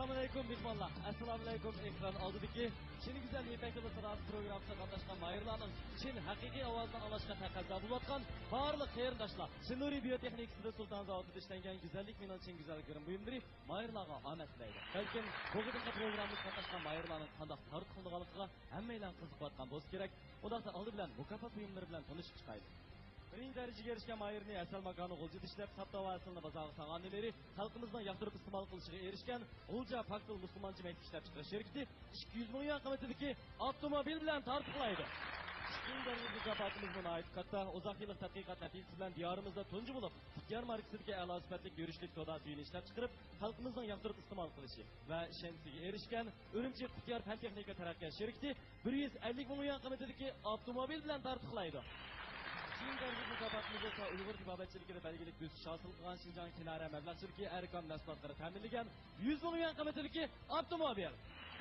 Assalamualaikum mehmonlar. Assalamualaikum ekran oldidagi Chin güzel Ipek Yıldız Radyo programmasida qatnashgan mayirlarning chin haqiqiy ovozdan olishga taqozo bo'layotgan barliq qarindoshlar. Sinuri biotexnikasida Sultan zavodida ishlangan go'zallik bilan chin go'zalliklar buyumlari mayirlarga omad tilaydi. Balkim bu qadimgi programmada qatnashgan mayirlarning qanday tarqalganligiga hammalar qiziqayotgan bo'lsa kerak. Ularda oldi bilan mukofot buyumlari bilan tanishib chiqaylik. Birinci derecege erişken mayırını esel makanı olcu dişlep sapta ve eselini bazarı sağanneleri halkımızdan yaktırıp istimal kılışığı erişken olca faktıl Müslümancı mektik işlep çıkış şirketi 200 milyon kıymetindeki otomobil bilen tartıklaydı. Birinci derecege mükafatımız buna ait katta uzak yıllık tatbikat neticesi bilen diyarımızda tuncu bulup Diyar markasındaki ela süpetlik görüşlük soda suyunu işlep çıkarıp halkımızdan yaktırıp istimal kılışı ve şensiye erişken Ürümçi Diyar Pen Teknika Terakkiya şirketi 150 milyon kıymetindeki otomobil bilen tartıklaydı. Çin dergi mükafatımız olsa Uyghur tibabatçılıkları belgelik düz şasıl kılan Şincan Kinara Mevlakçılıkı erkan nesbatları teminligen 100 milyon kıymetindeki otomobil.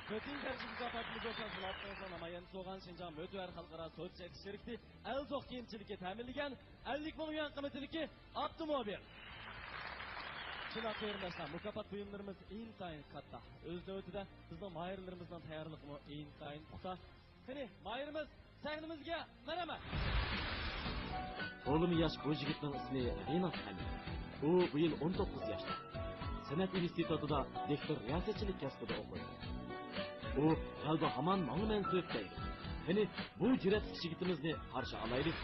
Kötün dergi mükafatımız olsa Zılatlı'nızda namayen soğan Şincan Mötüver Halkara Sosyal Şirketi Elzok Kiyimçilik'i teminligen 50 milyon kıymetindeki otomobil. Şuna kıyırdaşlar, mükafat buyumlarımız intayın katta. Özde ötüde bizden mayırlarımızdan tayarlık mı intayın kuta. Hani mayırımız sahnimizge merhaba. Oğlum yaş bu yigitning ismi Renat Hamid. U bu yil 19 yoshda. San'at institutida lektor riyosatchilik kasbida o'qiydi. U qalbi hamon menga mansub deydi. Qani bu jur'atli yigitimizni qarshi olaylik.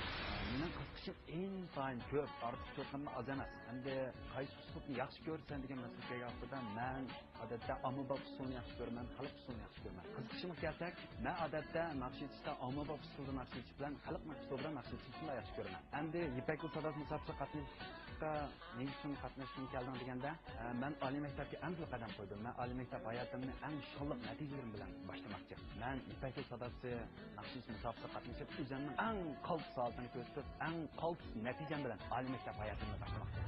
Mening qiziqishim intayin ko'p, ortiq ko'pmi oz emas. Endi qaysi uslubni yaxshi ko'rsan degan masalaga oldida men odatda ommabop usulni yaxshi ko'raman, xalq usulini yaxshi ko'raman. Qiziqishimga kelsak, men odatda naqshchilikda ommabop usulda naqshchilik bilan xalq usulida naqshchilikni yaxshi ko'raman. Endi Ipak Yol sadasi musobaqasi qatnashishga nega uchun qatnashishim keldim deganda, men oliy maktabga eng qadam qo'ydim. Men oliy maktab hayotimni eng shonliq natijalarim bilan boshlamoqchi. Men Ipak Yol sadasi naqshchilik musobaqasida qatnashib, o'zimning eng qalb soatini ko'rsatib eng qalb natijam bilan oliy maktab hayotimni boshlamoqchi.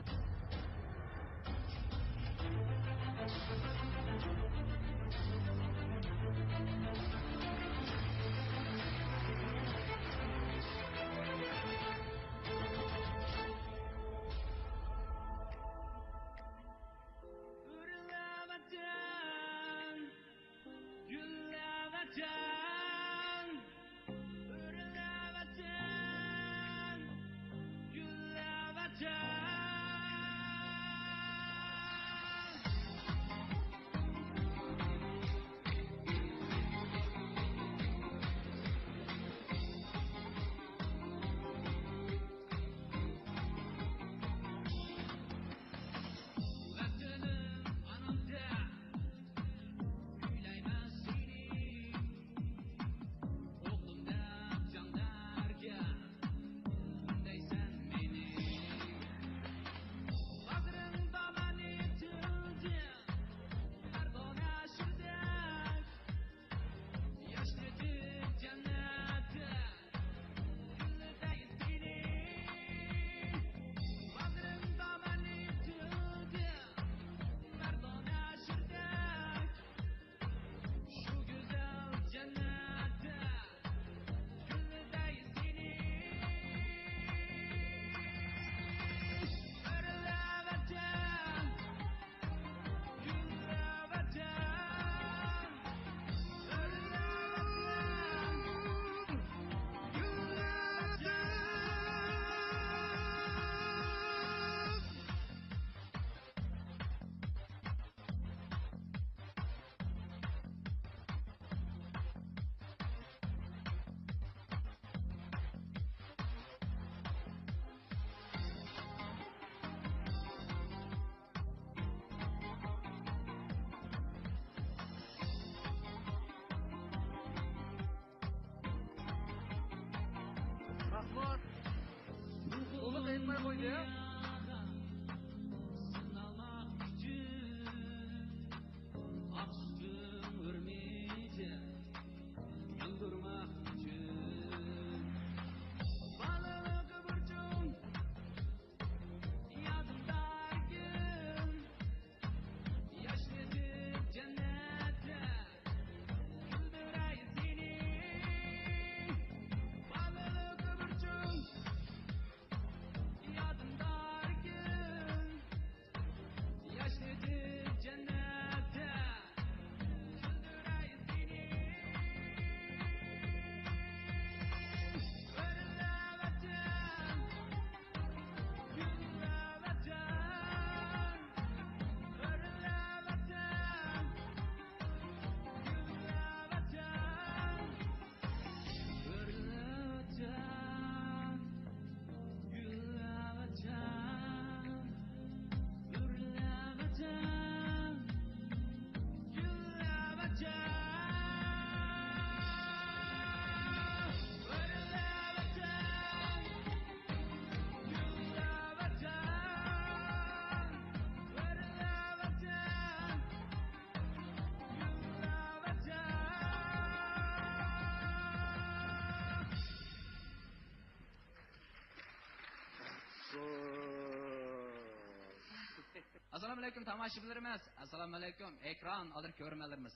Assalomu alaykum tomoshabinlarimiz. Assalomu alaykum ekran odir ko'rmalarimiz.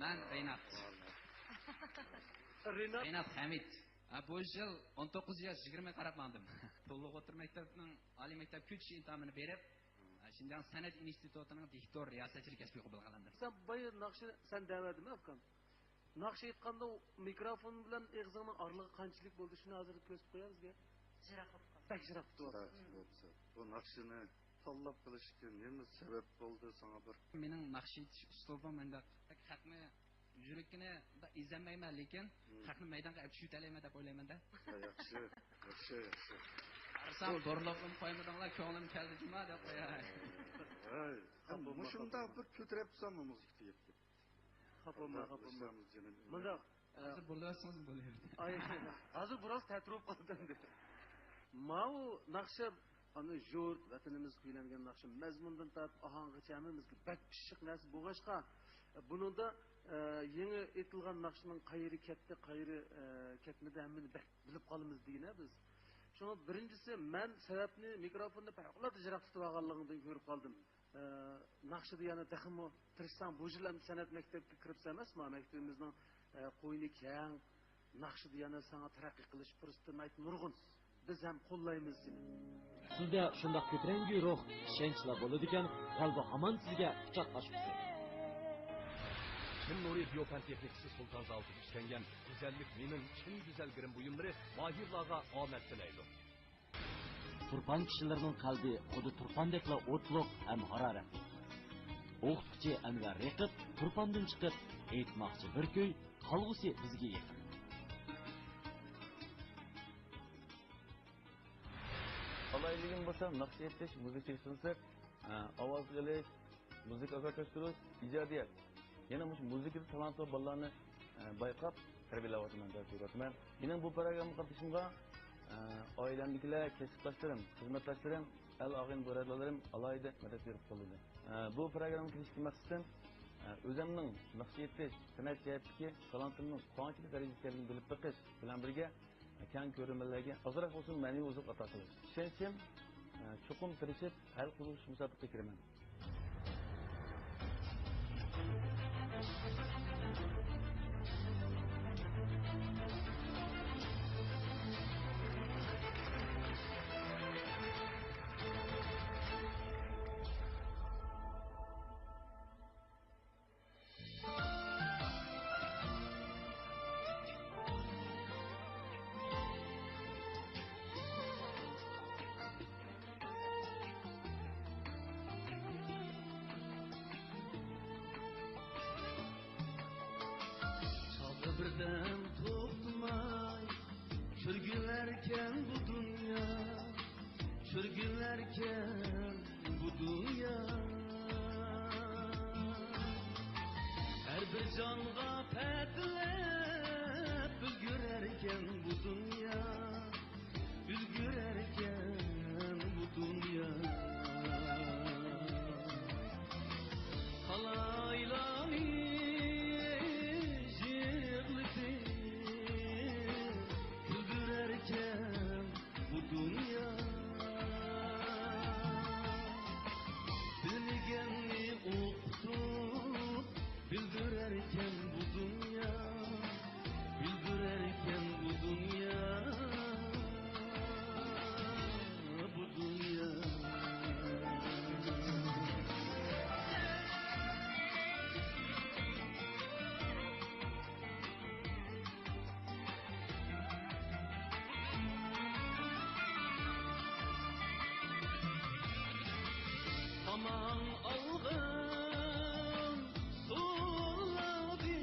Men Reynat. Reynat Hamid. Bu yil 19 yosh 20 qarab mandim. To'liq o'tir maktabning oliy maktab ko'chish imtihonini berib, Şinjan San'at İnstitutu'nun diktor riyasatçılık kasbiga qabul qilgandim. Sen bayır naqshi sen demadimi afkam? Naqshi aytganda mikrofon bilan og'zingning orlig'i qanchalik bo'ldi shuni hozir ko'rsatib qo'yamizga. Jiroq bo'ldi. Tak jiroq bo'ldi. Bu naqshini tanlab qilishga nima sabab bo'ldi sana bir? Mening naqsh aytish uslubim menda haqni yurikini izlamayman, lekin haqni maydonga olib tushib olayman deb o'ylayman-da. Yaxshi. Qarsam do'rlabim qo'ymadinglar, ko'nglim keldi juma deb qo'yay. Mushunda bir ko'taribsan muzik deb. Xapolma. Bunda hozir bo'lyapsiz bo'laydi. Hozir biroz ta'tirib qoldim. Mau naqsha ana jo'r vatanimiz kuylangan naqsha mazmundan tortib ohanggacha hammamizga bak pishiq narsa bo'lg'ashqa buningda yangi aytilgan naqshning qayeri ketdi, qayeri ketmadi hammani bilib qolamiz deyna biz. Şuna birincisi men sebepni mikrofonda fevkalade jiroq tutib olganligimdan ko'rib qoldim. Naqshida yana daxmo tirishsam bu yil ham san'at maktabiga kiribsan emasmi? Maktabimizning qo'yni keng naqshida yana sana taraqqiy qilish fursatini aytib nurg'un. Biz ham qo'llaymiz seni. Sizda shundoq ko'taranki ruh, ishonchlar bo'ladi ekan, qalbi hamon sizga quchoq ochibdi. Çin Nuri Biyopen Teknikçisi Sultan Zaltı işlengen güzellik minin Çin güzel birim buyumları mahirlarga ahmet dileydi. Turpan kishilarning qalbi xuddi turpandekla o'tliq ham haroratli. O'qituvchi Anvar Raqib turpandan chiqib aytmoqchi bir kuy, qolg'usi bizga yaqin. Alayligim bo'lsa, naqsh etish, muzika eshitsak, ovoz qilish, muzikaga tashabbus, ijodiyat. Yana mush muzikada talantli bolalarni bayqab tarbiyalayapman deb o'ylayman. Mening bu programma qatnashimga oilamdagilar, kasbdoshlarim, xizmatdoshlarim, al-og'in birodarlarim alayda madad berib qoldi. Bu programma kirishga maqsadim o'zimning naqsh etish, san'at jihatdagi talantimning qanchalik darajasiga bilib beqish bilan birga keng ko'rmalarga ozroq bo'lsin ma'naviy oziq ato qilish. Ishonchim chuqur tirishib hal qilish musobaqaga kiraman. Birden to'xtamay sürgülerken bu dünya, sürgülerken bu dünya. Her bir canğa petlep ülgürerken bu dünya, ülgürerken bu dünya. Kalaylani dünya bilgenni okutup bildirerken bu dünya bildirerken bu dünya bu dünya aman algın suladı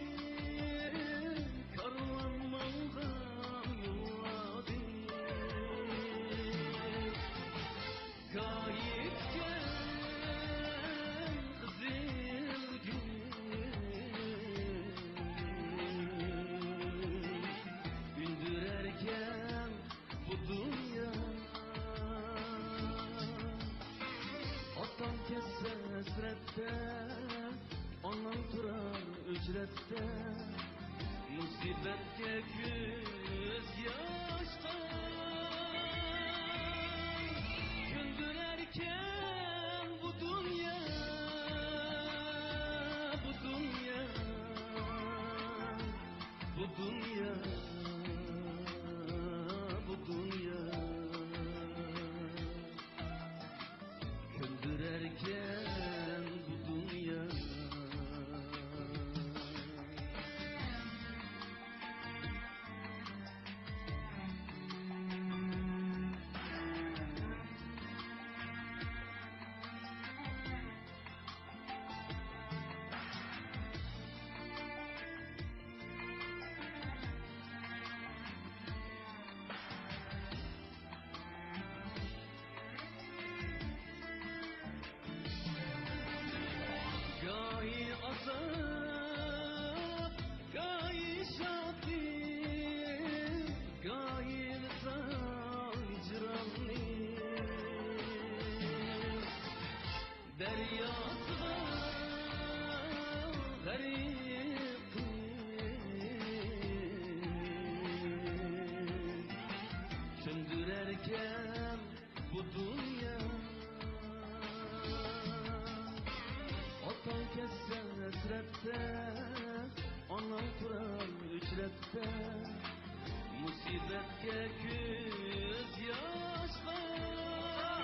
karvan malgan yolladı gayipken kızıl gül gündürerken bu dünya Atam kesse esrette, anan turar ücrette, musibetke göz yaşta. Gündürerken bu dünya dünya, bu dünya güldürerken bu dünya. Gahi azap, gahi şatir, gahi hicranli. Deryasına garipim, söndürerken bu dünya. Atan kessen esrette, anan turan ücrette, musibetke göz yaşlar.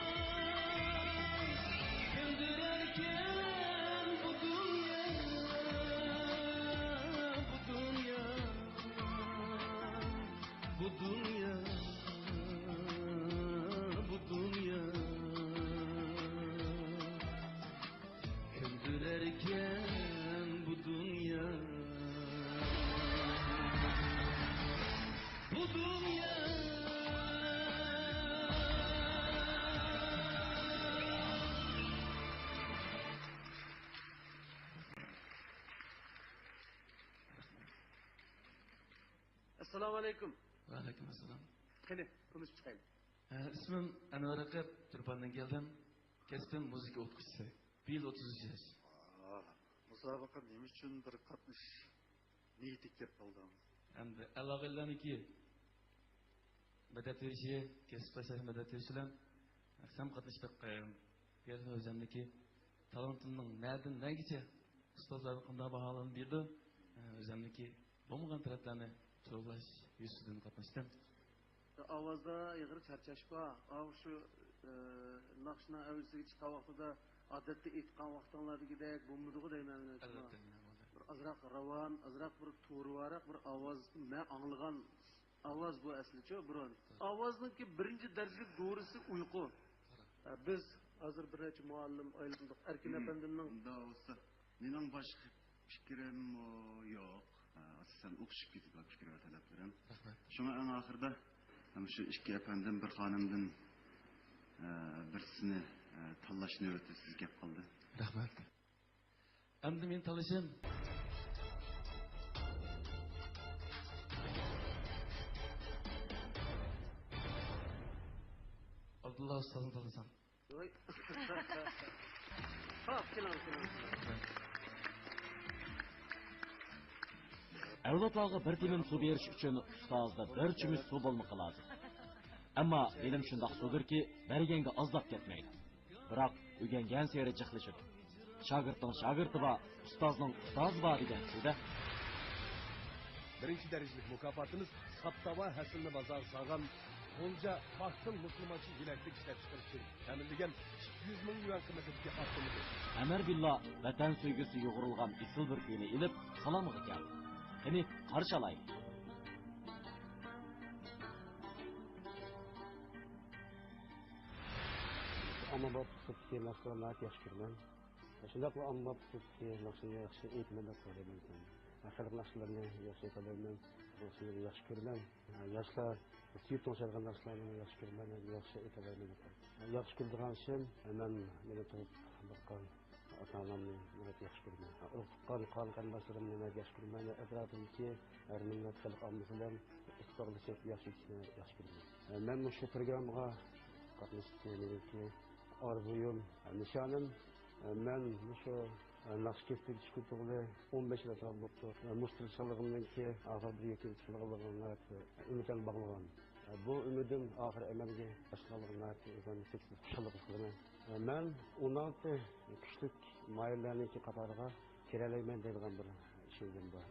Güldürerken bu dünya, bu dünya, bu dünya, bu dünya. Güldürerken bu dünya, bu dünya. Assalomu alaykum. Ve aleyküm selam. Qani, konuşup chiqaylik. İsmim Anvar Akap, Türkmen'den geldim. Kestim müzik okuyucusu. 30 yaş. Musobaqa nima uchun bir qatnash niyati kelib qoldingiz? Hem de Allah'ın medet verişi, kesip başarı medet verişiyle sam katlaşmak kayım. Bir özlemdeki talantımın nereden ne geçe? Ustazlar kanda bahalanı birdi. Özlemdeki bulmagan taraflarını çoğulaş yüzünden katlaştım. Ovozda yig'ir charchash bor. Shu naqshni avvalsiga chiqqan vaqtida odatda aytgan vaqtinglardagidek bo'lmadiku deyman. Albatta. Bir azroq ravon, azroq bir to'g'riroq bir ovoz, men anglagan ovoz bu aslicha biron. Ovozningki birinchi darajalik doğrusu uyqu. Biz hozir bir necha muallim aylandik. Erkin efendimning Unda olsa, mening boshqa fikrim yo'q. Asosan o'qishib ketib fikr va talablarim. Shunga eng oxirida shu ikki efendim bir xonimdan birisini tanlashni o'tib sizga gap qildi. Rahmat. Endi men tanlashim Abdullah Ustaz'ın tanısam. Hop, keling. Avlodlarga bir tilim su berish uchun ustozda bir chumuch suv bo'lmoqi lozim. Ammo bilim shundoq suvdirki, berganga ozlab ketmaydi. Biroq o'rgangan seri jiqlashadi. Shogirdning shogirdi bor, ustozning ustozi bor degan so'zda. Birinchi darajalik mukofotimiz Saptava hasilni bozor sog'an Qo'lja Baxtın Müslümançı yeleklik ishlab chiqarish uchun ta'minlagan 200 ming yuan qimmatidagi avtomobil. Amir Billo vatan sevgisi yo'g'rilgan isil bir kuyni ilib salomiga keldi. Qani qarshi olaylik. Ama bu tutki nasıllar yaşkırman. Şundak bu amma tutki nasıl yaxşı eğitimde koyayım ben. Xalq nasıllarını yaxşı koyayım. Nasıl yaşkırman. Yaşlar Tiyuton şarkı nasıllarını yaşkırman. Yaxşı eğitimde yaxşı kıldıran şey hemen beni tutup bakan atanamı yaşkırman. Ufkan kardeşlerim yaşkırman. Etrafımdaki erminler xalq amısından istiqlalışıp yaşkırman. Ben bu şu programga katmıştım. Arzuyum, nişanım, ben şu Nakşikesteki çıkıntılığı 15 yıl sonra buldu. Müşterisalığımdaki ahir bir yekinçiliğine ümitten bağlanan. Bu ümidim ahir emelge başkalığına ben seksiz kuşalık kılımı. Ben 16 küçük mayırlarındaki katarıga kireleymen deyilgen bir şeyden var.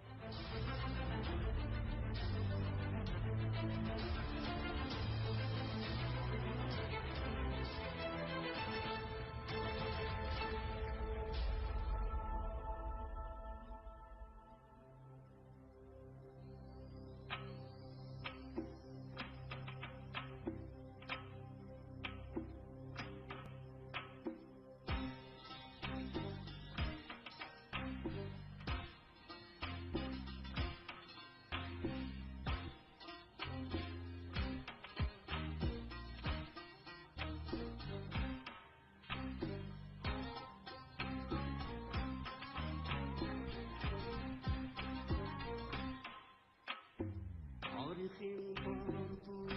Tarixin vardır,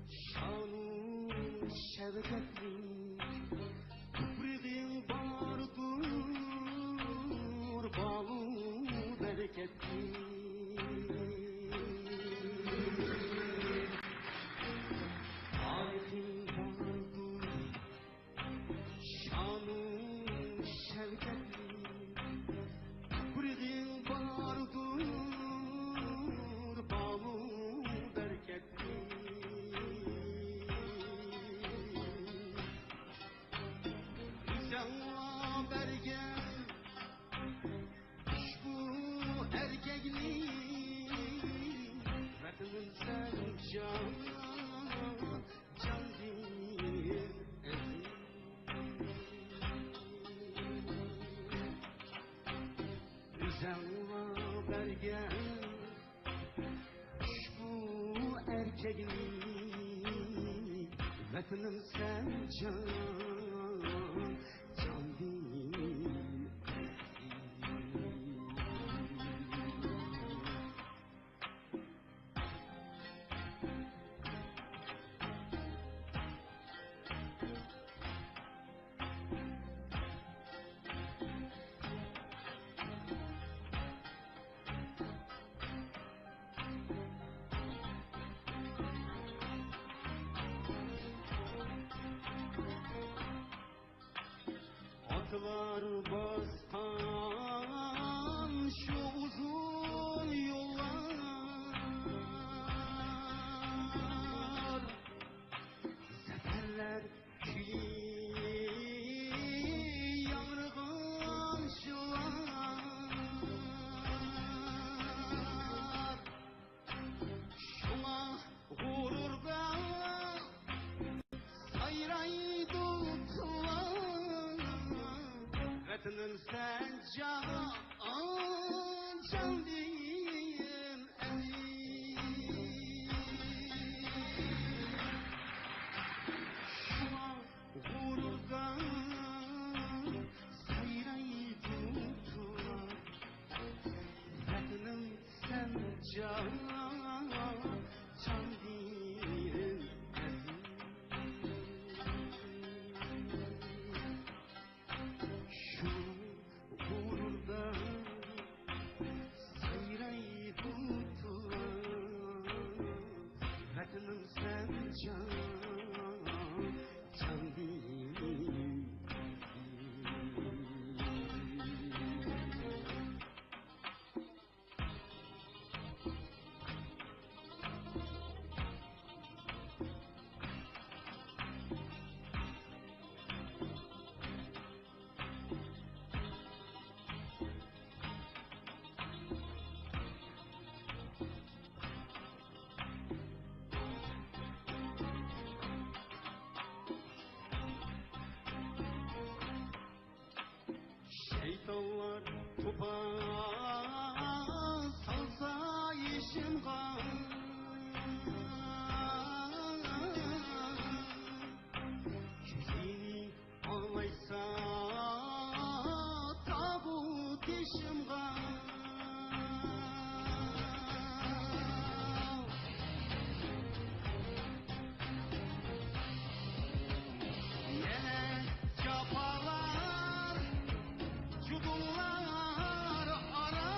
şanın şevketli, toprağın vardır, balı bereketli. Tarixin vardır, şanın şevketli, toprağın vardır, Vatanım sen can, can değil. Atlar bastan şu uzun yollar, seferler yanırgan şılar, şuna gururda sayraydı tular. Vatanın sen canı, can değil şuna gururdan sayraydı tular. Vatanın sen canı, can değil. Vatanım sen can, can değil. Şeytanlar topa salsa işim kan, yüzünü ağlaysa tabut işim kan. Yine çapalar, çubuğlar arar,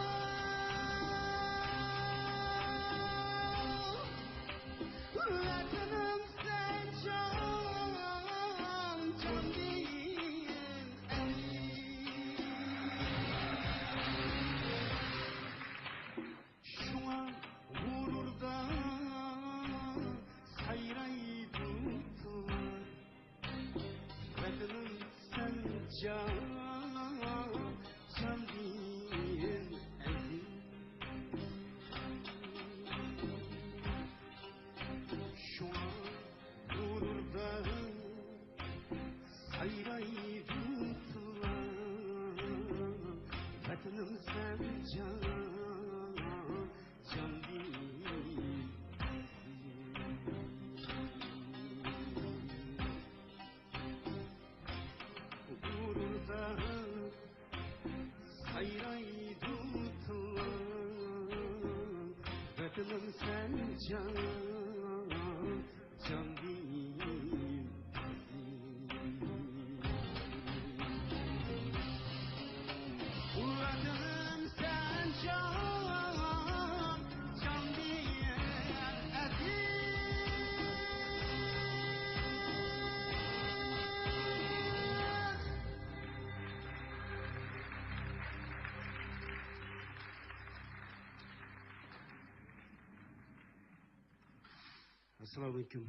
Assalamu alaikum.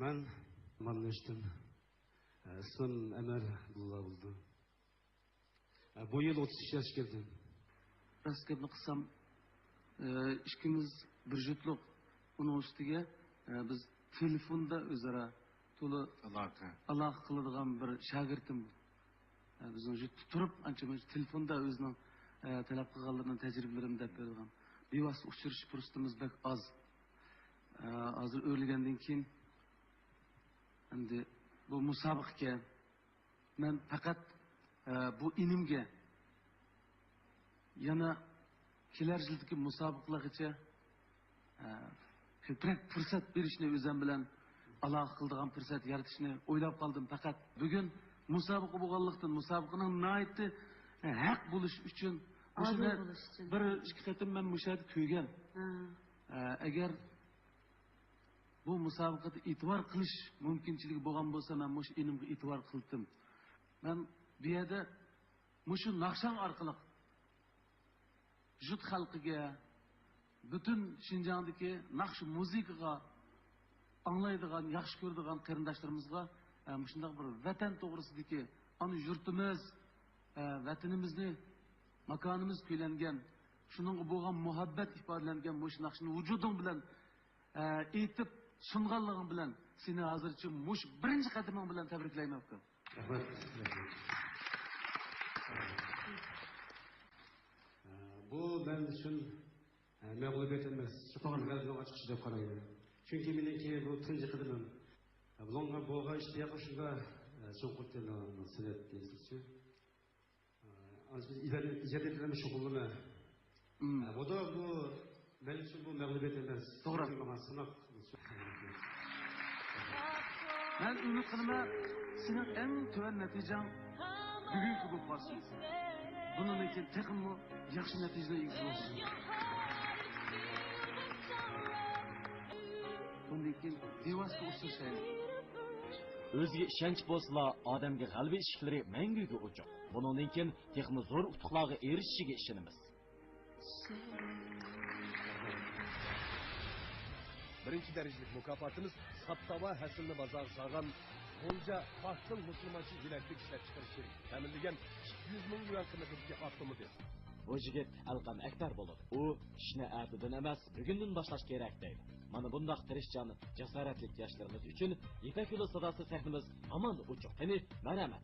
Ben Manneş'tim. Son Ömer buldu. Bu yıl 33 yaş girdim. Raskabni qilsam, ikkimiz bir jutliq uning ustiga biz telefonda o'zaro to'la aloqa qiladigan bir shogirdim. Bizning jutda turib, ancha telefonda o'zining talab qilganlarini tajribalarini deb bergan. Bevosita uchrashish fursatimiz bak oz. Hozir o'lgandan keyin endi bu musobaqa men faqat bu inimga yana kelar yildagi musobaqalargacha ko'proq fursat berishni o'zim bilan aloqa qiladigan fursat yaratishni o'ylab qoldim. Faqat bugun musobaqa bo'lganlikdan musobaqaning nihoyatda haq bo'lish uchun bir ikki qatim men mushada ko'rgan. Agar bu musobaqada e'tibor qilish mumkinchiligi bo'lgan bo'lsa, men mush inimga e'tibor qildim. Men bu yerda mushu naqshan orqali jut xalqiga, butun Şinjandagi naqsh muzikaga anglaydigan, yaxshi ko'radigan qarindoshlarimizga shunday bir vatan to'g'risidagi ana yurtimiz, vatanimizni, makonimiz kuylangan, shuning bo'lgan muhabbat ifodalangan mush naqshni vujuding bilan aytib sunganliging bilan seni hozircha mush birinchi qadaming bilan tabriklayman. Bu ben için mağlubiyet etmez. Çıkan gazdan açıkçı da karayım. Çünkü benimki bu tıncı kıdımım. Bununla boğa işte yaklaşımda çok kurtarılan sünnet değilsin. Az biz icat edilen şokuluna. Bu da bu benim için bu mağlubiyet etmez. Doğru. Ben ümit kılıma senin en töven neticen bugünkü bu basın. Bunun için tekimli yaxshi natijaga ega bo'lsin. Bundan keyin devasga o'sishaydi. O'ziga ishonch bo'lsa, odamga g'alaba eshiklari manguga ochiq. Bundan keyin texmi zo'r utuqlarga erishishiga ishonamiz. Birinchi darajalik mukofotimiz Saptava hasilni bozor sog'an Qo'lja Paxtın musulmoncha yelaklik ishlab chiqarishi ta'minlagan 200 ming yuan qiymatidagi avtomobil. Bu yigit Alqam Akbar bo'ladi. U ishni ertadan emas, bugundan boshlash kerak deydi. Mana bundoq tirishchan, jasoratli yoshlarimiz uchun Ipak yo'li sadosi sahnimiz hamon uchiq. Qani, marhamat.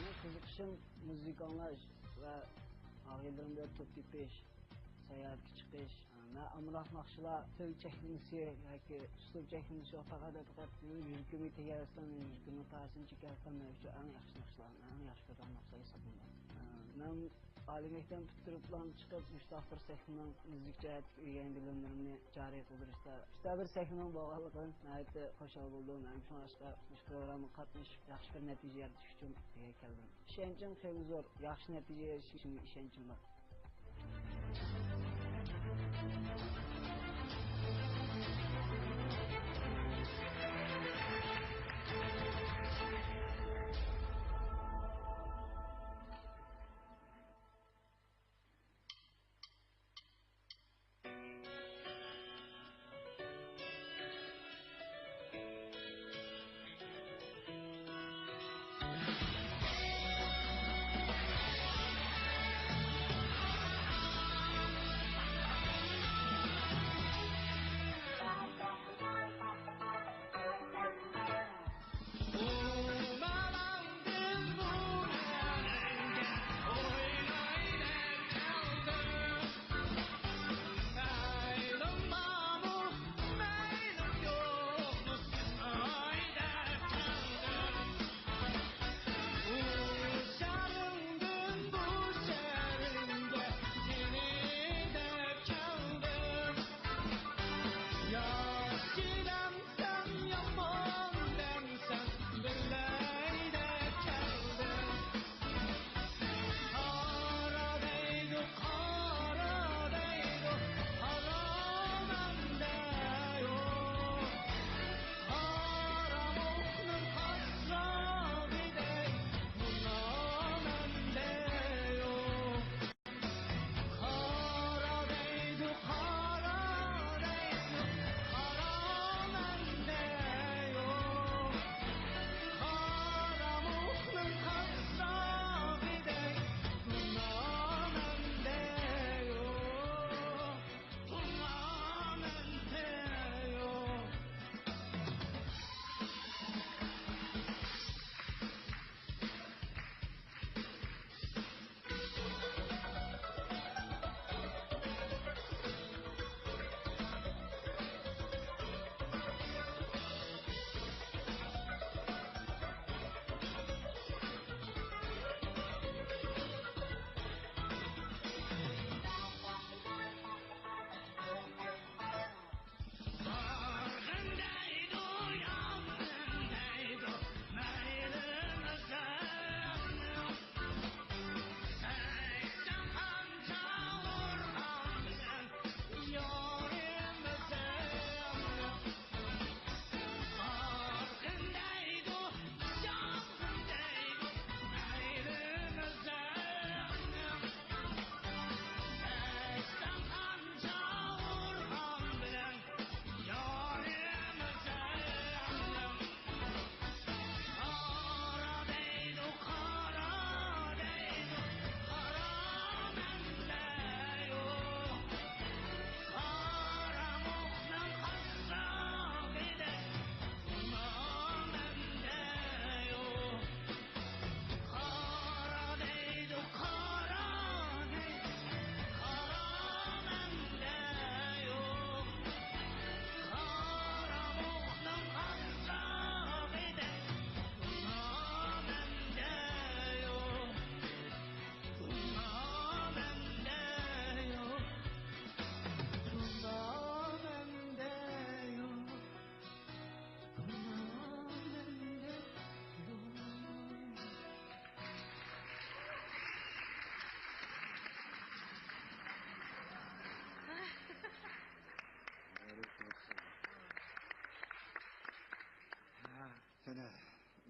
Men qiziqishim muzika anglash va oilamda to'p tepish, sayohatga chiqish, amroq naqshlar til chekinishi yoki uslub chekinishi faqat yuragimga tegarsam, yuragimni ta'sirini chekarsam, shu eng yaxshi naqshlar, eng yaxshi ko'rgan naqshlar hisoblanadi. Men oliy maktab bitirib chiqib, mushtaq bir sahnaning muzik jihatga o'rgan bilimlarimni joriy qildirishda, bir sahnaning bo'lganligidan nihoyatda xushal bo'ldim. Men shunga shu programga qatnashib, yaxshi bir natija yaratish uchun keldim. Ishonchim xeyli zo'r, yaxshi natija erishishimga ishonchim bor.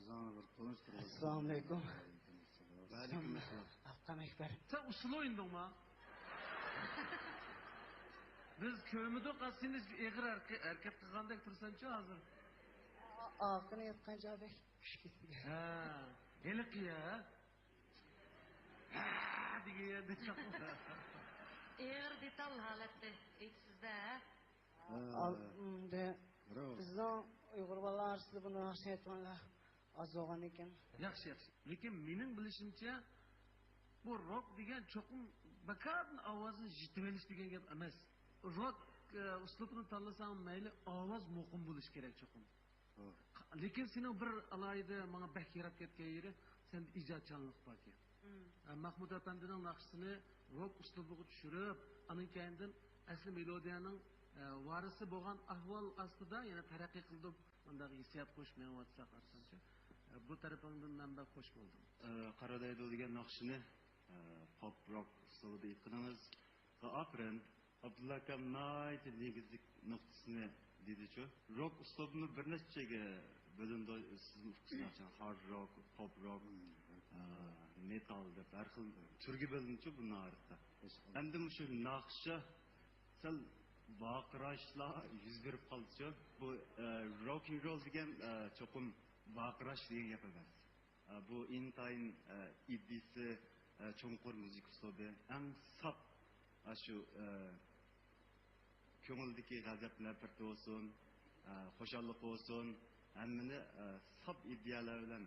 Zana bir konuşturalım. Assalomu alaykum. Aleyküm selam. Akam Ekber. Sen usul oyundun mu? Biz köyümüzde kalsınız eğer erkek kızandek tursançı hazır. Akını yatkanca bek. Ha, elik ya. Ha, diye yerde çakma. Eğer detal halette etkisizde. Bizden Uygur balalar arasında bunu yaxşı etmenler az olgan eken. Yaxşı. Lekin mening bilishimcha bu rock degan cho'qim bakadın ovozini jitibelish degan gap emas. Rock uslubini tanlasam mayli ovoz muqim bo'lish kerak cho'qim. Lekin sening bir alayda menga bak yarab ketgan yeri sen ijodchanlik bor ekan. Mahmud apandining naqshisini rock uslubiga tushirib, aning keyindan asli melodiyaning varisi bo'lgan ahvol ostida yana taraqqiy qilib bunday hissiyat qo'shmayapsa qarsanchi. Bu tarafingdan men bak xo'sh bo'ldim. Qaradaydo degan naqshini pop rock usulida aytdingiz. Aferin. Abdulla akam nayt negizlik nuqtasini dedi-chu. Rock uslubini bir nechtaga bo'limda siz hard rock, pop rock, metal deb har xil turga bo'linchi bu narxda. Endi shu naqsha sal baqirashlar yuz berib qoldi-chu. Bu rock and roll degan cho'qim baqirash degan gap emas. Bu intayin iddisi cho'nqur muzik uslubi eng sap shu ko'ngildagi g'azablar birta bo'lsin, xo'shallik bo'lsin, hammani sap ideyalar bilan,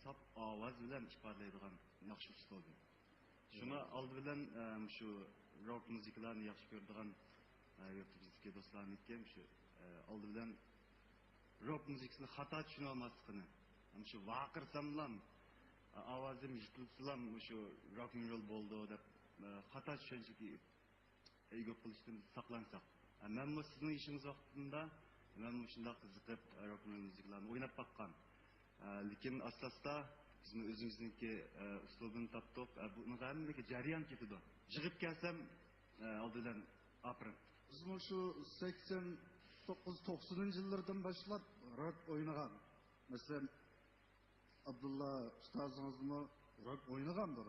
sap ovoz bilan ifodalaydigan yaxshi uslubi. Shuni oldi bilan shu rock muzikalarni yaxshi ko'radigan yurtimizdagi do'stlarniki shu oldi bilan rock muzikasini xato tushuna olmasligini, shu vaqirsamlam ovozim yitilsam shu rock and roll bo'ldi deb xato tushunchaga ega qilishdan saqlansak. Men bu sizning ishingiz vaqtida men shunday qiziqib rock and roll muzikalarni o'ynab baqqan. Lekin asosda biz o'zimizniki uslubini topdik. Buni hammaga jarayon ketadi. Jig'ib kelsam oldidan aprin. Biz şu 89-90 yıllardan başlap rock oynagan. Mesela Abdullah Ustazımız mı rock oynagandır.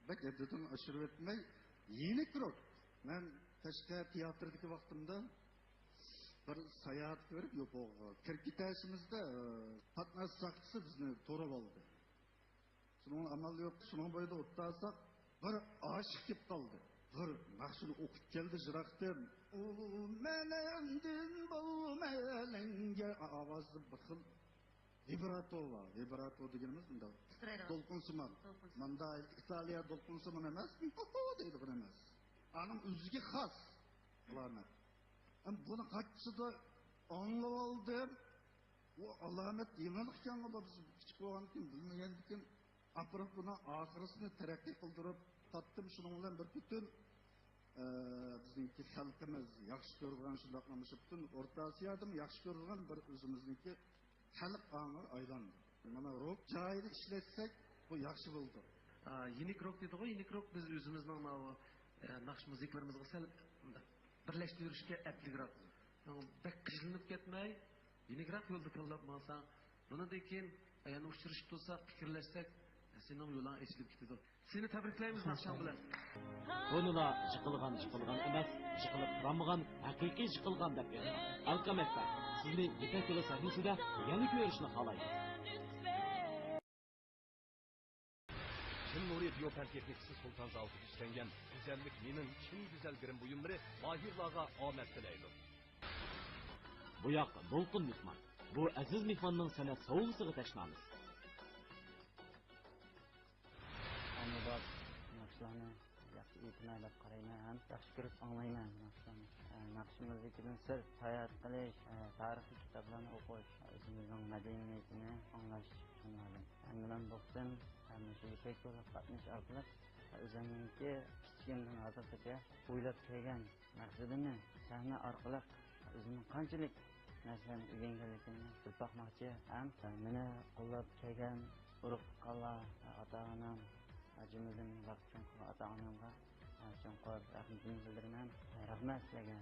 Bak ededin aşırı etmey yenik rock. Ben Taşkent tiyatrodaki vaktimde bir sayahat görüp yok o. Kirkitaşımızda patnas sakçısı bizni torab aldı. Şunun amal yok. Şunun boyda ottasak bir aşık gibi kaldı. Bir nakşını okut geldi jıraktım. O melendin bu melenge avazı bakıl. Vibrato var. Vibrato dediğimiz bunda. Dolkunsuman. Manda İtalya dolkunsuman emez. Oho deydi bu emez. Anım üzüge khas. Alamet. Bunu kaççı da anlav aldım. O alamet yemelik yanı da bizim küçük olan kim bilmeyendik kim. Apırıp buna ahırısını terakki kıldırıp tattım şununla bir bütün bizimki halkımız yaxşı görülen şundaklamış bütün Orta Asya'da yaxşı görülen bir özümüzdeki halk ağına aylandı. Bana rock cahili işletsek bu yaxşı buldu. Yenik rock dedi o, yenik rock biz özümüzden naqsh muziklarımızı sel birleştirishga epligrab. Bek qijilinib ketmay, yenikroq yo'lda tanlab olsang, bundan keyin yana uchrashib tursak, fikrlashsak, sening yo'ling ochilib ketadi. Seni tabriklaymiz naqshang bilan. Bunula jiqilgan emas, jiqilib turamagan, haqiqiy jiqilgan deb aytdi. Alqametda sizni Ipak yo'li sahifasida yana ko'rishni xohlaymiz. Nuri Biyopen Teknikisi Sultan Zavut'u işlengen güzellik minin çin güzel birim buyumları Mahirlağa Ahmet Dileyli. Bu yoqda Dolqin mehmon. Bu aziz mehmonning san'at sovg'isiga tashnamiz. Anladım. Naqshlarni yaxshi e'tibor qarayman ham, yaxshi ko'rib anglayman naqshlarni. Naqsh muzikadan sir hayot qilish, tarixiy kitoblarni o'qish, o'zimizning madaniyatini anglash tushunardim. Bilan bo'lsin, shu Ipak yo'li qatnash orqali o'zimizga kichkindan hozirgacha o'ylab kelgan maqsadimni sahna orqali o'zimning qanchalik narsalarni o'rganganligimni bilmoqchi ham meni qo'llab kelgan urug' qala ota-onam jumladan vaqtdan ota-onamga chonqur rahmatini bildiraman. Rahmat sizlarga.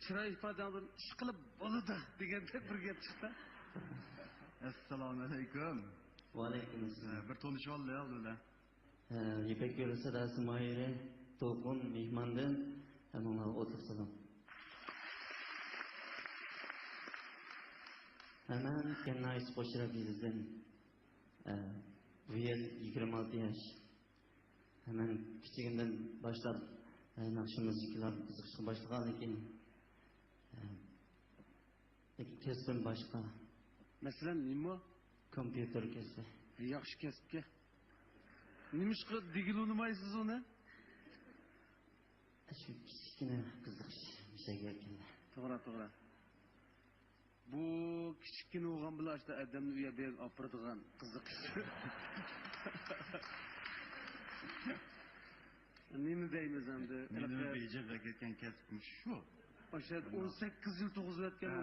chiroy ifodangdan ish qilib bo'ladi deganda bir gap chiqdi. Assalomu alaykum. Va alaykum assalom. Bir tanışıp olaylik ular. İpek Yolu Sadası Mahiri To'lqin mehmondan hamma o'tirsin. Hemen kenayis qo'shira bizden bu yıl 26 yaş. Hemen kichigimdan başlab naqshi musiqalar qiziqishga boshlagan lekin kasbim boshqa. Masalan, nima? Kompyuter kasbi. Yaxshi kasbga. Nima ish qilib digilunmaysiz uni? Shu kichkina qiziqish mishaga keldi. To'g'ri. Bu kichkina o'g'an bilan işte adamni uya berib opiradigan qiziqish. Nima deymiz endi? Meni bejiga ketgan kasbim shu. O'sha 18 yil tug'izib o'tgan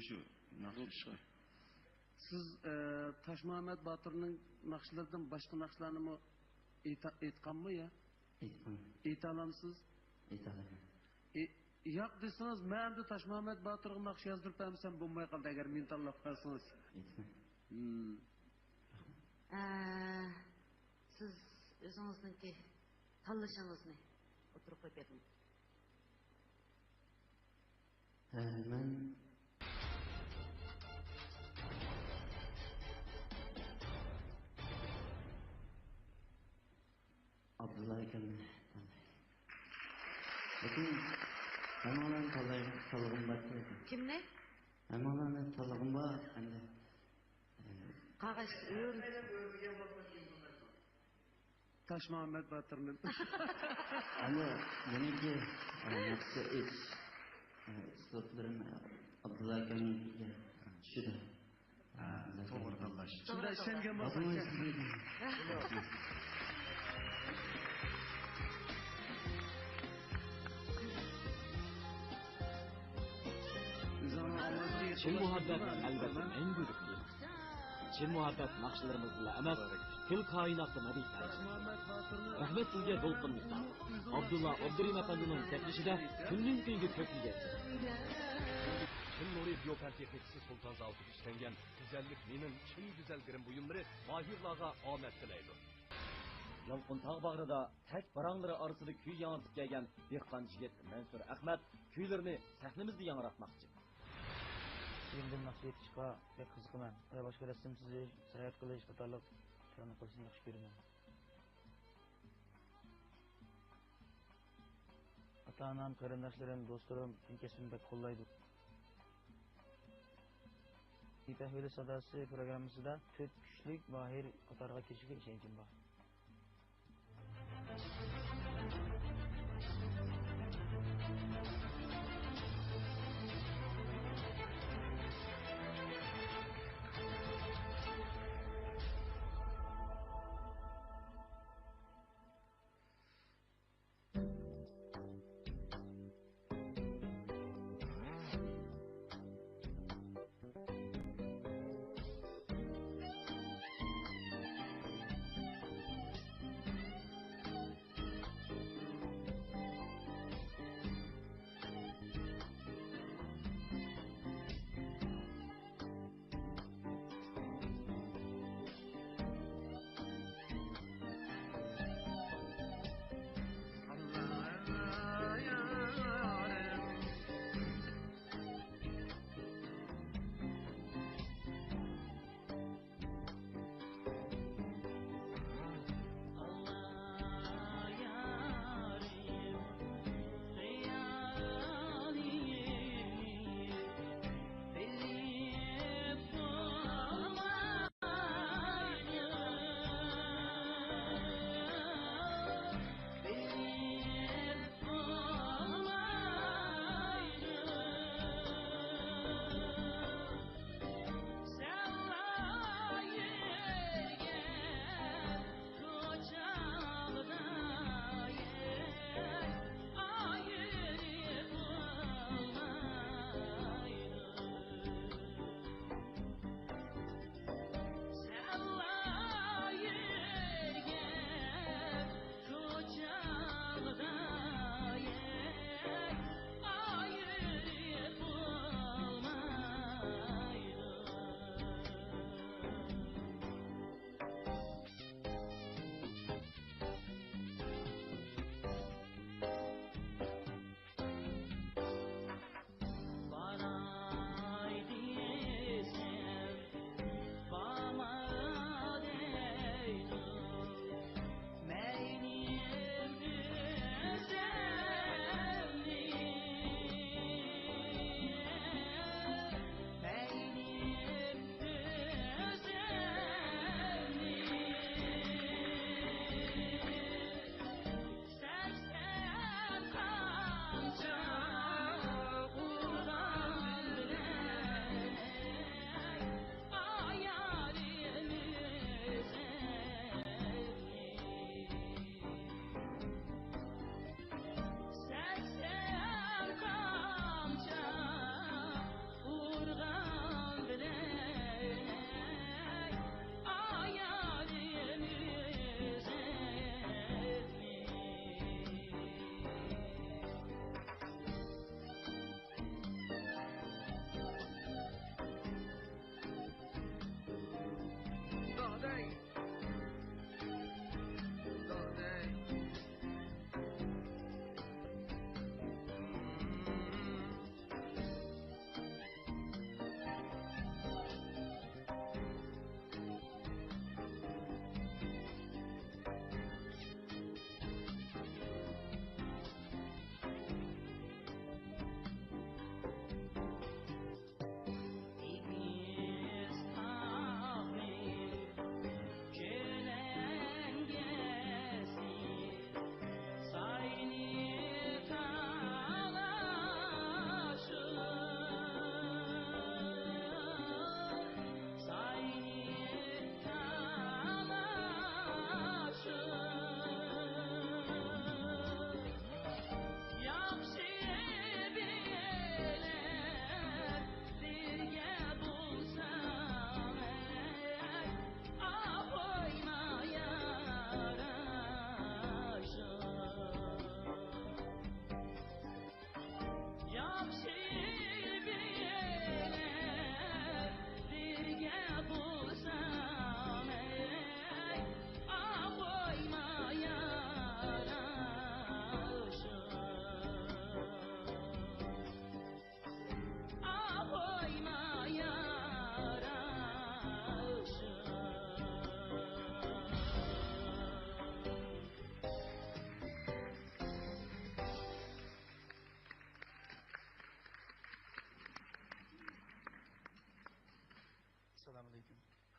shu. Naqsh. Siz Toshmuhammad Botirning naqshlaridan boshqa naqshlarni aytganmi ya? Ayta olamsiz? Aytaman. Yo'q desangiz, men de Toshmuhammad Botirga naqsh yozdirib bersam bo'lmay qoldi agar men tanlab qo'ysangiz. Siz o'zingizniki tanlashingizni o'tirib qo'yib bering. Men Abdullah ekan. Lekin hammalarni tanlag'im bor. Kimni? Hammalarni tanlag'im bor endi. Qog'oz ur. Toshmuhammad Botirning. Endi meniki naqshi ish ustozlarim Abdullah ekanga tushdi. To'g'ri tanlash. Shunday ishongan bo'lsangiz. Chin muhabbet elbette en büyük değil. Chin muhabbet nakşlarımızla emas, kül kainatı medih tarihçisi. Rahmet sizge Dolqin Mustafa. Abdullah Abdurim Efendi'nin teklişide günden günge köklüge. Çin Nuri Biyopen Teknikisi Sultan Zaltı işlengen güzellik menin çin güzel girim buyumları mahirlağa amet dileydi. Yolqin tağ bağrıda tek barangları arasında küy yansıp gelgen dehqan jigit Mansur Ahmet kuylarını sahnimizde yangıratmakçı. Yeniden naqsh yetishga bek qiziqman. Va boshqa rasm chizish, sayohat qilish qatorliq ishlarni qilishni yaxshi ko'raman. Ota-onam, qarindoshlarim, do'stlarim kasbimni bek qo'llaydi. İpek Yolu Sadası programmasida 4 kuchlik mahir qatoriga kirishiga ishonchim bor.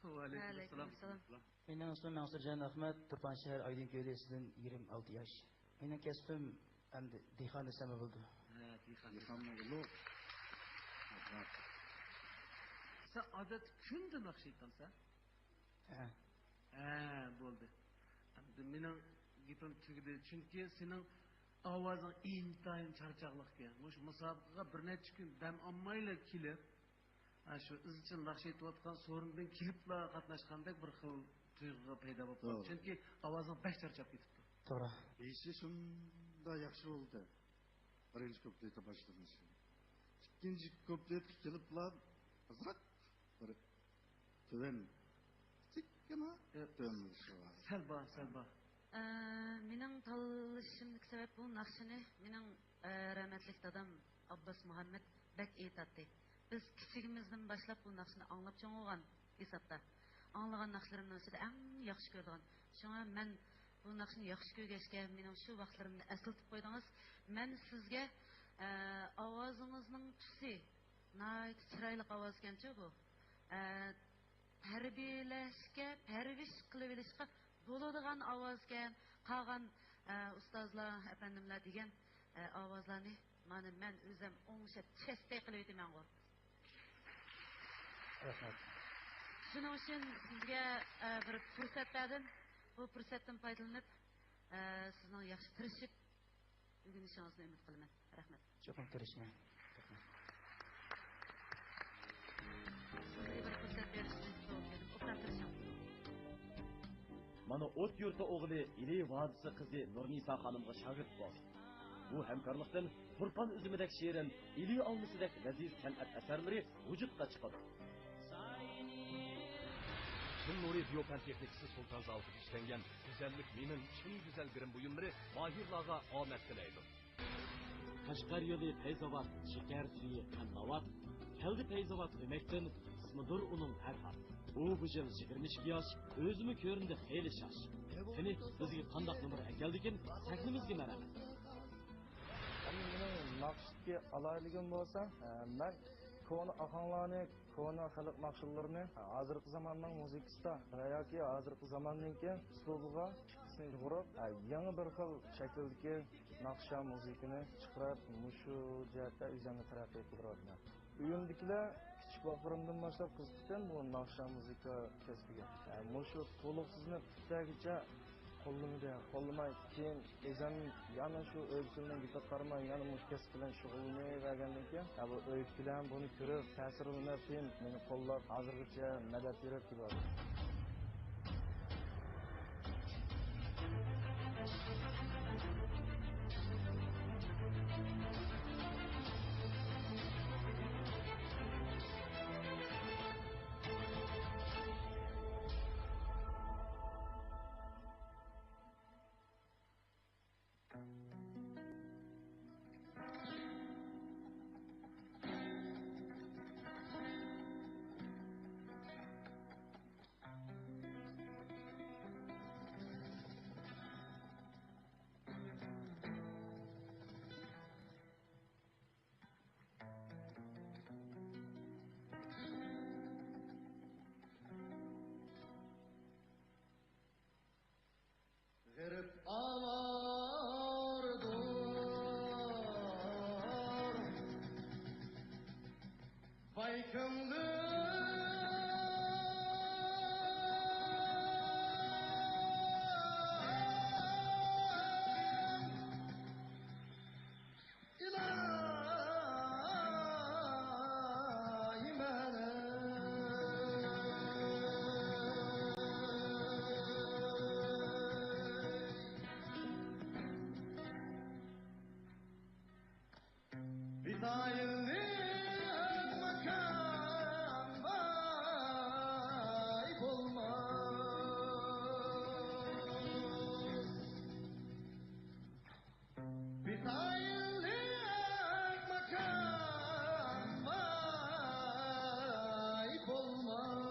Aleykümselam. Benim ismim Mansur Ahmet, Turpanşehir Aydın Köyü'den 26 yaş. Benim kesbim hem de dihan desem oldu. Dihan oldu. Sen adet kündü nakşıytansa? Bo'ldi. Endi mening gapim tugadi, chunki sening ovozing intayin charchoqliqga. Mush musobaqaga bir necha kun dam olmaylar kelib, shu izchil naqsh aytayotgan so'rindan kelibla qatnashgandek bir xil tuyg'u paydo bo'lib qoldi. Chunki ovozing bak charchab ketibdi. To'g'ri. Eshik shunda yaxshi bo'ldi. Birinchi kupletda boshlanishi. Ikkinchi kuplet kelibla azroq bir tuvan Selba. Mening tanlashimdagi sabab bu naqshini mening rahmatli dadam Abbas Muhammad bak aytadi. Biz kichigimizdan boshlab bu naqshni anglab cho'ng'igan hisobda. Anglagan naqshlarımdan ichida eng yaxshi ko'radigan. Shunga men bu naqshni yaxshi ko'rgachga mening shu vaqtlarimni eslatib qo'ydingiz. Men sizga ovozingizning tusi, nihoyat chiroyli ovoz ekan-ku bu. Tarbiyalashga, parvish qilib olishga bo'ladigan ovozgan, qolgan ustozlar, efendimlar degan ovozlarni mana men o'zim o'ngshab chestay qilib o'taman ku. Rahmat. Shuning uchun sizga bir fursat berdim. Bu fursatdan foydalanib, sizning yaxshi tirishib o'rganishingizni umid qilaman. Rahmat. Cho'qim tirishman. Mana ot yurti o'g'li İli vadisi qizi Nurnisa xonimga shogird bo'ldi. Bu hamkorlikdan Turpan üzümidek şiirin, İli almışıdek leziz san'at asarlari vujudga chiqadi. Çin Nuri Biyopen Teknikisi Sultan Zavut'u işlengen güzellik minin Çin güzel birim buyumları mahirlağa omet dileydi. Qashqar yo'li Feyzovat, Shekar suyi Qannavat, keldi Feyzovat ömekten ismidir uning Farhad. U bu yil 22 yosh, o'zimi ko'rindi xeyli shosh. Seni bizga qandoq numar akeldikin, sahnimizga maraman. Mening naqshga alayligim bo'lsa, men koni ahanglarni, koni xalq naqshlarini hozirgi zamonning muzikasida yoki hozirgi zamonning uslubiga sing'urib, yangi bir xil shakldagi naqsha muzikani chiqarib, mushu jihatda o'zimni taraqqiy qildiryapman. Uyimdagilar kichik vaqtimdan boshlab qiziqgan bu naqsha muzika kasbiga. Mushu to'liqsizni tutagicha qo'llamay keyin o'zim yana shu o'ychilarning gita qarmay yana mush kasb bilan shug'ullanagandan keyin bu o'y bilan buni ko'rib ta'sirlanib keyin meni qo'llab hozirgacha madad berib kelyapti. Garip ağlardır baykındır ilahi menem Bitayillik makam vay bulmaz Bitayillik makam vay bulmaz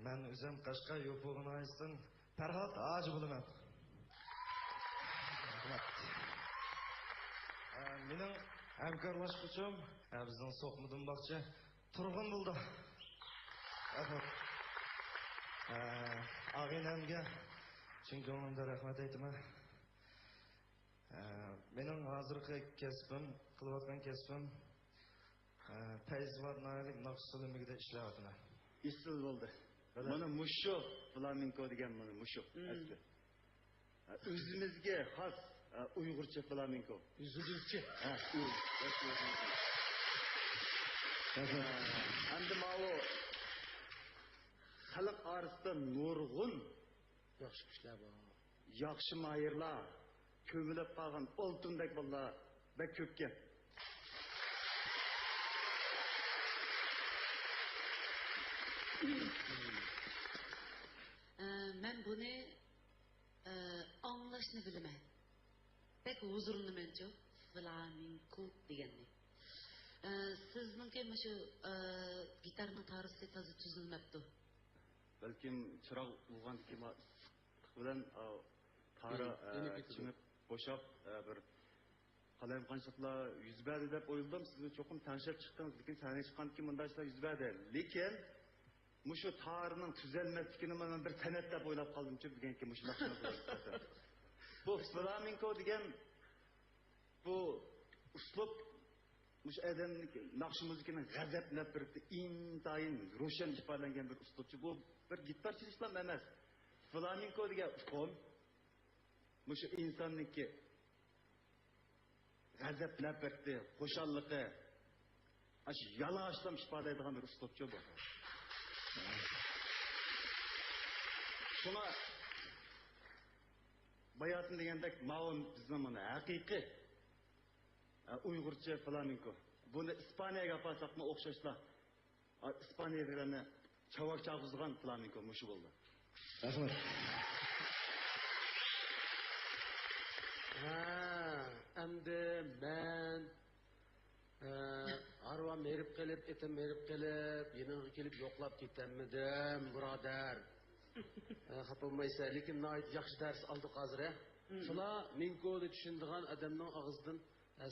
Ben özüm Kaşka yopuğuna aysın Ferhat Ağacı bulunan. Mening hamkorlashuvchim bizning So'qmidin bog'cha Turg'un bo'ldi. Ag'inamga chin ko'nglimdan rahmat aytaman. Mening hozirgi kasbim, qilayotgan kasbim payzvatnalik naqshsalimigida ishlayapman. Isil bo'ldi. Mana mushu flamenko degan mana mushu. O'zimizga xos Uyg'urcha flamenko. O'zimizcha. Endi mana xalq orasida nurg'un yaxshi kishilar bor. Yaxshi mayirlar, ko'milib qolgan oltindek bolalar bek ko'pkan. Ben bunu anlaşını bilemem. Pek huzurlu bence flamenco diyenli. Sizinki şu gitarın tarzı tarzı tuzulmaptı. Belki çırak bulgan kima bilen para çimip boşap bir kalem kançıkla yüz verdi dep oyuldım. Siz çokum tanışıp çıktınız. Lekin sahne çıkan kim bunda işte yüz verdi. Lekin muşu tarının tüzelmeslikini ben bir senet dep oylap kaldım. Çünkü degan ki muşu nakşına koyuyoruz. Bu flamenco degen bu uslup muş edenlik nakşı müzikinin gazeplep bir intayın roşen ifadelengen bir uslupçu. Bu bir gitar çizişlam emez. Flamenco degen ukom Muşu insonniki g'azab nafrati, xo'shalliqi, ash yalashlam ifodalaydigan bir uslubchi bu. Şuna bayatın degandek ma'un bizning mana haqiqiy Uyg'urcha flamenko. Buni İspaniyaga apasaqmi o'xshashlar. İspaniyaliklarni chavak chaqizgan flamenko mushu bo'ldi. Rahmat. Endi men arvam merip kelip, etim merip kelip, yanıma kelip yoklap ketemmedim, burader. Xapılmaysa, lekin nait yaxshi ders aldık hazır ya. Şula Minko'ni düşündüğün adamның ağızdan,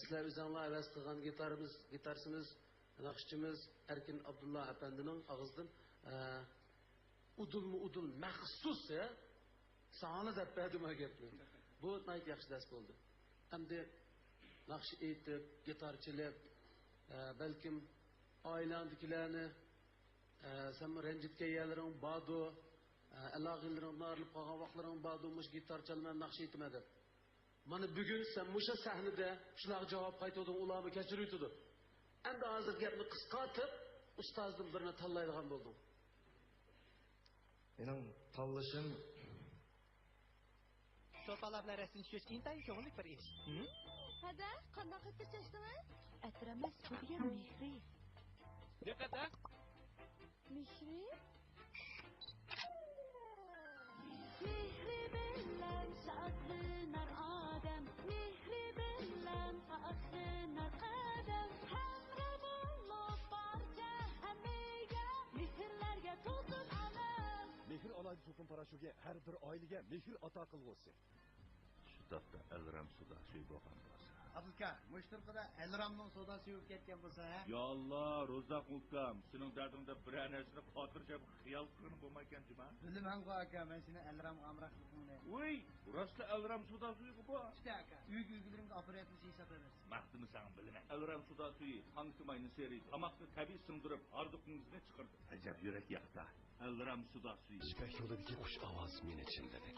sizler özünle əvəz qılğan gitarsımız, naqşçımız Erkin Abdullah Efendi'nin ağızdan udul məxsus ya, sağını da bədim əgəbli. Bu nait yaxshi ders oldu. Əmdi naqşı eytib, gitarçılıb, belkim ailandikilerini, sen rencitke yerlerin badu, Elağillerin narılıp kalan vakların bağdılmış gitar çalmayan nakşi etmedi. Bana bugün sen muşa sahnede şuna cevap kaytodun ulağımı keçiriyordun. En de hazır gelini kıskatıp ustazdın birine tallaydıgan buldum. Benim tallışım Sopalarla resim düşüş intayı ko'ngillik bir iş. Hada, qanday qilib tirchashdimi? Atramas suvga mehri. Diqqat. Mehri? Mehri bilan saqlanar odam, mehri bilan faxrlanar qadam. Hamra bo'lib barcha hammaga mehrlarga to'sin alam. Mehr alaydi to'pin parashuga har bir oilaga mehr ato qilg'usi. Shu taqda Elram suda suv bo'lgan bo'lsa. Abduka, mushtirqida Elramning sodasi yuvib ketgan bo'lsa, ha? Ya Allah, Rozaq ukam, sening dardingda bir narsani xotirjam xiyol qilib bo'lmagan juma. Bilmayman aka, men seni Elram amraqligimni. Voy, rostda Elram suda suvi bu. İşte aka, uygularımda operatör hesap ederiz. Maqtını sen bilmem. Elram suda suvi hangtimayni seri, tamakni tabiiy singdirib, arduqingizni chiqardi. Ajab yurak yaqta. Elram suda suvi. İpek yo'lidagi xush ovoz meni ichimdadi.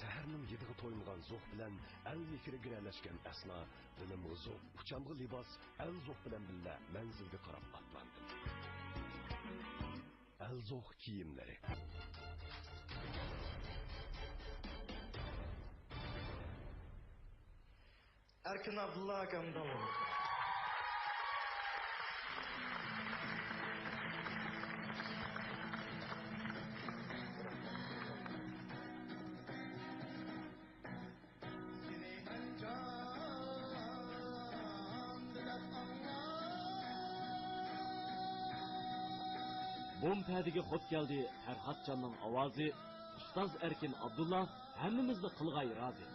Saharning yedig'i to'ymagan zo'q bilan al mehri giralashgan asno dilim zo'q uchamg'i libos al zo'q bilan billa manzilga qarab otlandim. Al zo'q kiyimlari Erkin Abdullah akamdan olur. Bom pədiga xot geldi Ferhatcanның avazı, Ustaz Erkin Abdullah hammamizni qilg'ay rozi.